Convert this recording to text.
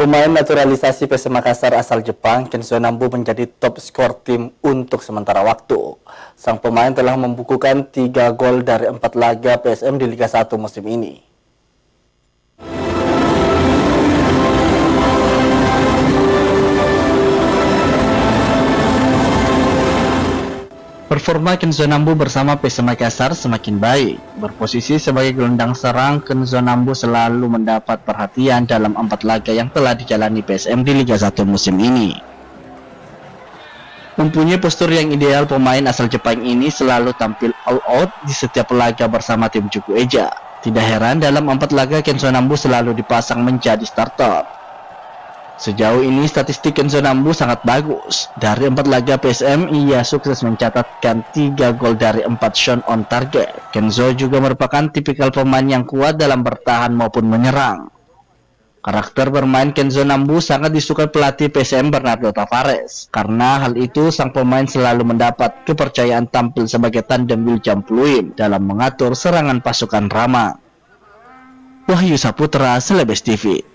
Pemain naturalisasi PSM Makassar asal Jepang, Kenzo Nambu menjadi top skor tim untuk sementara waktu. Sang pemain telah membukukan 3 gol dari 4 laga PSM di Liga 1 musim ini. Performa Kenzo Nambu bersama PSM Makassar semakin baik. Berposisi sebagai gelandang serang, Kenzo Nambu selalu mendapat perhatian dalam 4 laga yang telah dijalani PSM di Liga 1 musim ini. Mempunyai postur yang ideal, pemain asal Jepang ini selalu tampil all out di setiap laga bersama tim Juku Eja. Tidak heran dalam 4 laga Kenzo Nambu selalu dipasang menjadi starter. Sejauh ini statistik Kenzo Nambu sangat bagus. Dari 4 laga PSM, ia sukses mencatatkan 3 gol dari 4 shot on target. Kenzo juga merupakan tipikal pemain yang kuat dalam bertahan maupun menyerang. Karakter bermain Kenzo Nambu sangat disukai pelatih PSM Bernardo Tavares. Karena hal itu, sang pemain selalu mendapat kepercayaan tampil sebagai tandem William Pluim dalam mengatur serangan pasukan Rama. Wahyu Saputra, Celebes TV.